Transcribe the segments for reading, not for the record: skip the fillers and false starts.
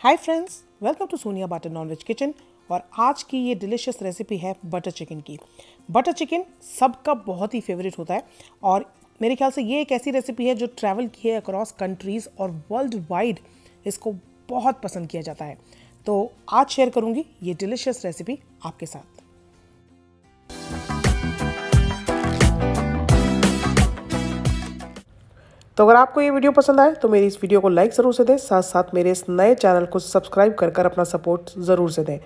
Hi friends, welcome to Sonia butter non veg kitchen. और आज की ये डिलीशियस रेसिपी है बटर चिकन की। बटर चिकन सबका बहुत ही फेवरेट होता है और मेरे ख्याल से ये एक ऐसी रेसिपी है जो ट्रैवल की है अक्रॉस कंट्रीज़ और वर्ल्ड वाइड इसको बहुत पसंद किया जाता है। तो आज शेयर करूँगी ये डिलीशियस रेसिपी आपके साथ। तो अगर आपको ये वीडियो पसंद आए तो मेरी इस वीडियो को लाइक ज़रूर से दें, साथ साथ मेरे इस नए चैनल को सब्सक्राइब कर अपना सपोर्ट ज़रूर से दें।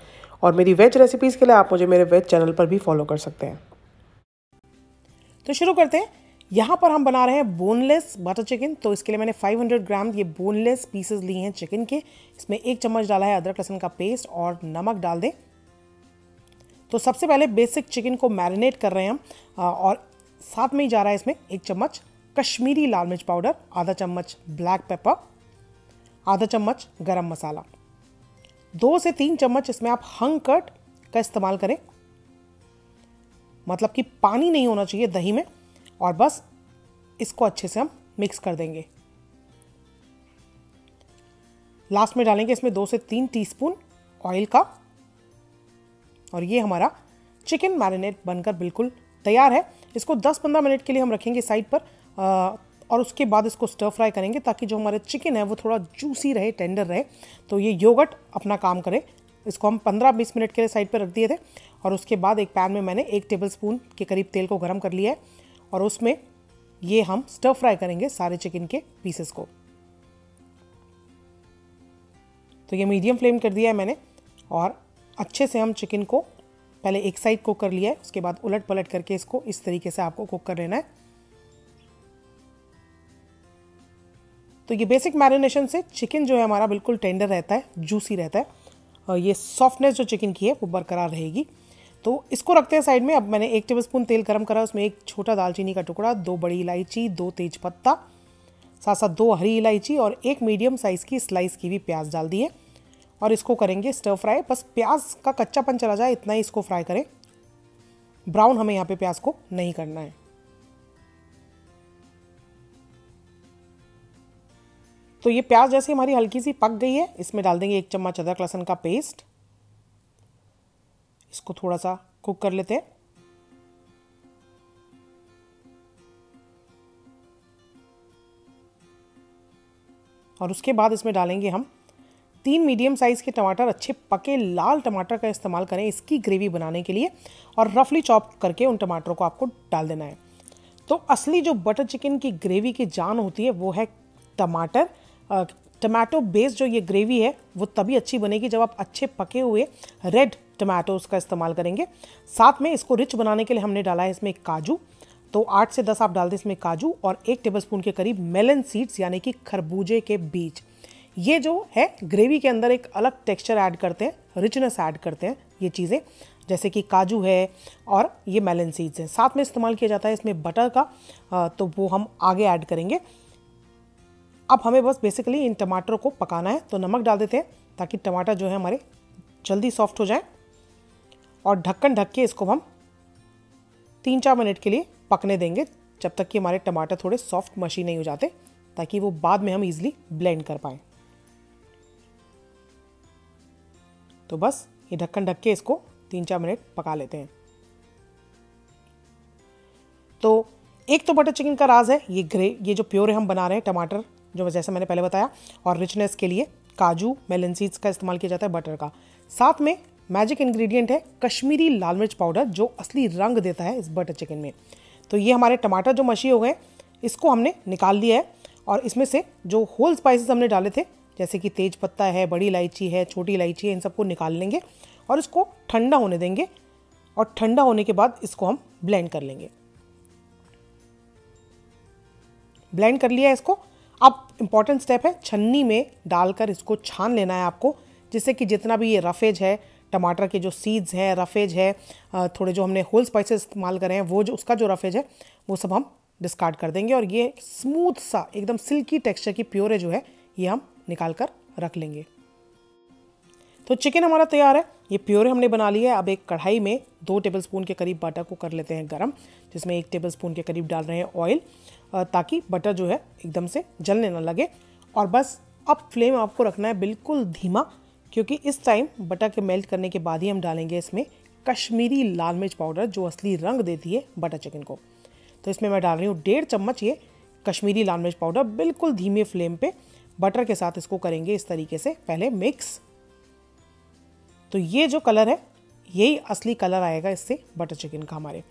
और मेरी वेज रेसिपीज़ के लिए आप मुझे मेरे वेज चैनल पर भी फॉलो कर सकते हैं। तो शुरू करते हैं। यहाँ पर हम बना रहे हैं बोनलेस बटर चिकन। तो इसके लिए मैंने 500 ग्राम ये बोनलेस पीसेस लिए हैं चिकन के। इसमें 1 चम्मच डाला है अदरक लहसुन का पेस्ट और नमक डाल दें। तो सबसे पहले बेसिक चिकन को मैरिनेट कर रहे हैं हम और साथ में ही जा रहा है इसमें 1 चम्मच कश्मीरी लाल मिर्च पाउडर, आधा चम्मच ब्लैक पेपर, आधा चम्मच गरम मसाला, 2 से 3 चम्मच इसमें आप हंग कर्ड का इस्तेमाल करें। मतलब कि पानी नहीं होना चाहिए दही में। और बस इसको अच्छे से हम मिक्स कर देंगे। लास्ट में डालेंगे इसमें 2 से 3 टीस्पून ऑयल का। और ये हमारा चिकन मैरिनेट बनकर बिल्कुल तैयार है। इसको 10-15 मिनट के लिए हम रखेंगे साइड पर और उसके बाद इसको स्टर फ्राई करेंगे ताकि जो हमारे चिकन है वो थोड़ा जूसी रहे, टेंडर रहे। तो ये योगर्ट अपना काम करे। इसको हम 15-20 मिनट के लिए साइड पर रख दिए थे। और उसके बाद एक पैन में मैंने 1 टेबलस्पून के करीब तेल को गर्म कर लिया है और उसमें ये हम स्टर फ्राई करेंगे सारे चिकन के पीसेस को। तो ये मीडियम फ्लेम कर दिया है मैंने और अच्छे से हम चिकन को पहले एक साइड कुक कर लिया है। उसके बाद उलट पलट करके इसको इस तरीके से आपको कुक कर लेना है। तो ये बेसिक मैरिनेशन से चिकन जो है हमारा बिल्कुल टेंडर रहता है, जूसी रहता है और ये सॉफ्टनेस जो चिकन की है वो बरकरार रहेगी। तो इसको रखते हैं साइड में। अब मैंने 1 टेबलस्पून तेल गरम करा, उसमें 1 छोटा दालचीनी का टुकड़ा, 2 बड़ी इलायची, 2 तेज पत्ता, साथ साथ 2 हरी इलायची और 1 मीडियम साइज़ की स्लाइस की भी प्याज डाल दी है। और इसको करेंगे स्टर फ्राई। बस प्याज का कच्चापन चला जाए इतना ही इसको फ्राई करें। ब्राउन हमें यहाँ पे प्याज को नहीं करना है। तो ये प्याज जैसे हमारी हल्की सी पक गई है, इसमें डाल देंगे 1 चम्मच अदरक लहसुन का पेस्ट। इसको थोड़ा सा कुक कर लेते हैं। और उसके बाद इसमें डालेंगे हम 3 मीडियम साइज़ के टमाटर। अच्छे पके लाल टमाटर का इस्तेमाल करें इसकी ग्रेवी बनाने के लिए। और रफली चॉप करके उन टमाटरों को आपको डाल देना है। तो असली जो बटर चिकन की ग्रेवी की जान होती है वो है टमाटर। टमाटो बेस्ड जो ये ग्रेवी है वो तभी अच्छी बनेगी जब आप अच्छे पके हुए रेड टमाटोज़ का इस्तेमाल करेंगे। साथ में इसको रिच बनाने के लिए हमने डाला है इसमें काजू। तो 8 से 10 आप डाल दें इसमें काजू और 1 टेबलस्पून के करीब मेलन सीड्स यानी कि खरबूजे के बीज। ये जो है ग्रेवी के अंदर एक अलग टेक्सचर ऐड करते हैं, रिचनेस ऐड करते हैं ये चीज़ें, जैसे कि काजू है और ये मेलन सीड्स हैं। साथ में इस्तेमाल किया जाता है इसमें बटर का, तो वो हम आगे ऐड करेंगे। अब हमें बस बेसिकली इन टमाटरों को पकाना है। तो नमक डाल देते हैं ताकि टमाटर जो है हमारे जल्दी सॉफ्ट हो जाए। और ढक्कन ढक के इसको हम 3-4 मिनट के लिए पकने देंगे जब तक कि हमारे टमाटर थोड़े सॉफ्ट मशी नहीं हो जाते, ताकि वो बाद में हम इजीली ब्लेंड कर पाएँ। तो बस ये ढक्कन ढक के इसको 3-4 मिनट पका लेते हैं। तो एक तो बटर चिकन का राज है ये जो प्योरे हम बना रहे हैं टमाटर, जो जैसे मैंने पहले बताया, और रिचनेस के लिए काजू मेलन सीड्स का इस्तेमाल किया जाता है बटर का। साथ में मैजिक इंग्रेडिएंट है कश्मीरी लाल मिर्च पाउडर, जो असली रंग देता है इस बटर चिकन में। तो ये हमारे टमाटर जो मशी हो गए इसको हमने निकाल लिया है। और इसमें से जो होल स्पाइसेस हमने डाले थे जैसे कि तेज पत्ता है, बड़ी इलायची है, छोटी इलायची है, इन सबको निकाल लेंगे और इसको ठंडा होने देंगे। और ठंडा होने के बाद इसको हम ब्लेंड कर लेंगे। ब्लेंड कर लिया है इसको। अब इम्पॉर्टेंट स्टेप है, छन्नी में डालकर इसको छान लेना है आपको, जिससे कि जितना भी ये रफेज है, टमाटर के जो सीड्स हैं, रफेज है, थोड़े जो हमने होल स्पाइसेस इस्तेमाल करे हैं वो जो उसका जो रफेज है वो सब हम डिस्कार्ड कर देंगे। और ये स्मूथ सा एकदम सिल्की टेक्सचर की प्योरे जो है ये हम निकाल कर रख लेंगे। तो चिकन हमारा तैयार है, ये प्योरे हमने बना लिया है। अब एक कढ़ाई में 2 टेबलस्पून के करीब बटर को कर लेते हैं गरम, जिसमें 1 टेबलस्पून के करीब डाल रहे हैं ऑयल, ताकि बटर जो है एकदम से जलने ना लगे। और बस अब फ्लेम आपको रखना है बिल्कुल धीमा, क्योंकि इस टाइम बटर के मेल्ट करने के बाद ही हम डालेंगे इसमें कश्मीरी लाल मिर्च पाउडर, जो असली रंग देती है बटर चिकन को। तो इसमें मैं डाल रही हूँ 1.5 चम्मच ये कश्मीरी लाल मिर्च पाउडर। बिल्कुल धीमे फ्लेम पे बटर के साथ इसको करेंगे इस तरीके से पहले मिक्स। तो ये जो कलर है यही असली कलर आएगा इससे बटर चिकन का हमारे।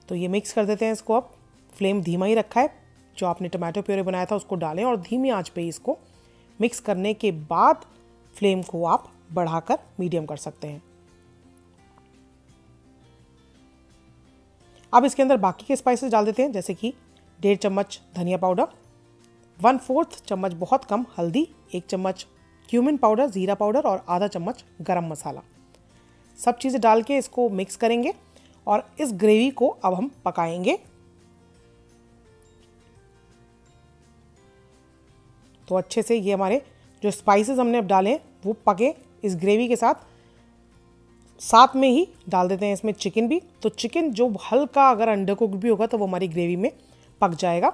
तो ये मिक्स कर देते हैं इसको। अब फ्लेम धीमा ही रखा है। जो आपने टमाटो प्योरे बनाया था उसको डालें और धीमी आंच पे इसको मिक्स करने के बाद फ्लेम को आप बढ़ाकर मीडियम कर सकते हैं। अब इसके अंदर बाकी के स्पाइसेस डाल देते हैं, जैसे कि 1.5 चम्मच धनिया पाउडर, 1/4 चम्मच बहुत कम हल्दी, 1 चम्मच क्यूमिन पाउडर, जीरा पाउडर और आधा चम्मच गरम मसाला। सब चीज़ें डाल के इसको मिक्स करेंगे और इस ग्रेवी को अब हम पकाएंगे। तो अच्छे से ये हमारे जो स्पाइसेस हमने अब डाले हैं वो पके इस ग्रेवी के साथ। साथ में ही डाल देते हैं इसमें चिकन भी। तो चिकन जो हल्का अगर अंडर कुक भी होगा तो वो हमारी ग्रेवी में पक जाएगा।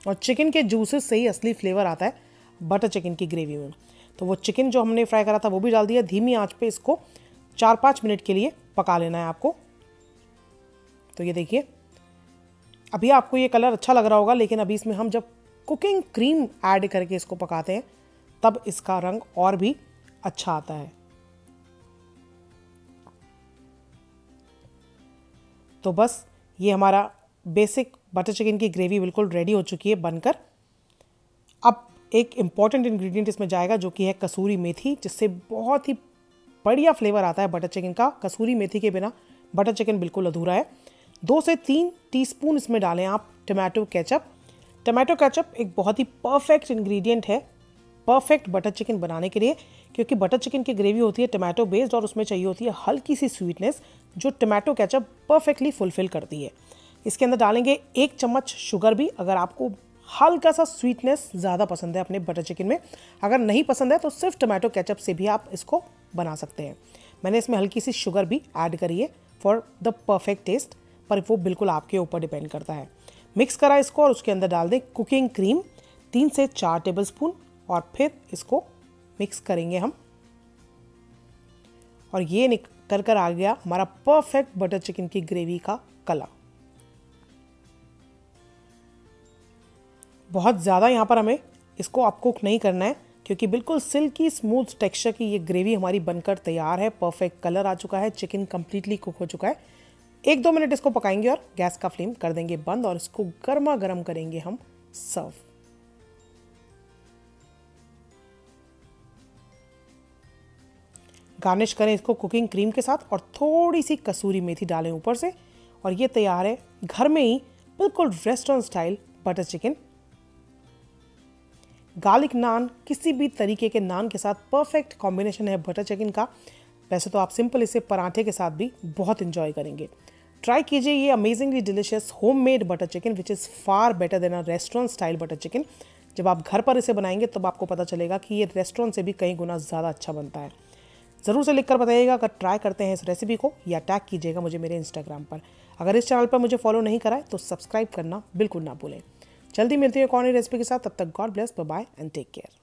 और चिकन के जूसेस से ही असली फ्लेवर आता है बटर चिकन की ग्रेवी में। तो वो चिकन जो हमने फ्राई करा था वो भी डाल दिया। धीमी आंच पे इसको 4-5 मिनट के लिए पका लेना है आपको। तो ये देखिए, अभी आपको ये कलर अच्छा लग रहा होगा, लेकिन अभी इसमें हम जब कुकिंग क्रीम ऐड करके इसको पकाते हैं तब इसका रंग और भी अच्छा आता है। तो बस ये हमारा बेसिक बटर चिकन की ग्रेवी बिल्कुल रेडी हो चुकी है बनकर। अब एक इम्पॉर्टेंट इंग्रेडिएंट इसमें जाएगा जो कि है कसूरी मेथी, जिससे बहुत ही बढ़िया फ्लेवर आता है बटर चिकन का। कसूरी मेथी के बिना बटर चिकन बिल्कुल अधूरा है। 2 से 3 टीस्पून इसमें डालें आप टमाटो केचप। टमाटो केचप एक बहुत ही परफेक्ट इंग्रेडिएंट है परफेक्ट बटर चिकन बनाने के लिए, क्योंकि बटर चिकन की ग्रेवी होती है टमाटो बेस्ड और उसमें चाहिए होती है हल्की सी स्वीटनेस, जो टमाटो केचप परफेक्टली फुलफिल करती है। इसके अंदर डालेंगे 1 चम्मच शुगर भी, अगर आपको हल्का सा स्वीटनेस ज़्यादा पसंद है अपने बटर चिकन में। अगर नहीं पसंद है तो सिर्फ टमाटो केचप से भी आप इसको बना सकते हैं। मैंने इसमें हल्की सी शुगर भी ऐड करी है फॉर द परफेक्ट टेस्ट, पर वो बिल्कुल आपके ऊपर डिपेंड करता है। मिक्स करा इसको और उसके अंदर डाल दें कुकिंग क्रीम 3 से 4 टेबलस्पून और फिर इसको मिक्स करेंगे हम। और ये निकल कर आ गया हमारा परफेक्ट बटर चिकन की ग्रेवी का कलर। बहुत ज़्यादा यहाँ पर हमें इसको आप कुक नहीं करना है, क्योंकि बिल्कुल सिल्की स्मूथ टेक्सचर की ये ग्रेवी हमारी बनकर तैयार है। परफेक्ट कलर आ चुका है, चिकन कंप्लीटली कुक हो चुका है। 1-2 मिनट इसको पकाएंगे और गैस का फ्लेम कर देंगे बंद और इसको गर्मा गर्म करेंगे हम सर्व। गार्निश करें इसको कुकिंग क्रीम के साथ और थोड़ी सी कसूरी मेथी डालें ऊपर से, और ये तैयार है घर में ही बिल्कुल restaurant style butter chicken. Garlic naan, किसी भी तरीके के नान के साथ परफेक्ट कॉम्बिनेशन है बटर चिकन का। वैसे तो आप सिंपल इसे पराठे के साथ भी बहुत इंजॉय करेंगे। ट्राई कीजिए ये amazingly delicious homemade butter chicken which is far better than a restaurant style butter chicken. जब आप घर पर इसे बनाएंगे तब आपको पता चलेगा कि ये रेस्टोरेंट से भी कई गुना ज़्यादा अच्छा बनता है। ज़रूर से लिखकर बताइएगा अगर ट्राई करते हैं इस रेसिपी को, या टैग कीजिएगा मुझे मेरे इंस्टाग्राम पर। अगर इस चैनल पर मुझे फॉलो नहीं करा है तो सब्सक्राइब करना बिल्कुल ना भूलें। जल्दी मिलती है एक और नई रेसिपी के साथ, तब तक God bless, bye bye and take care.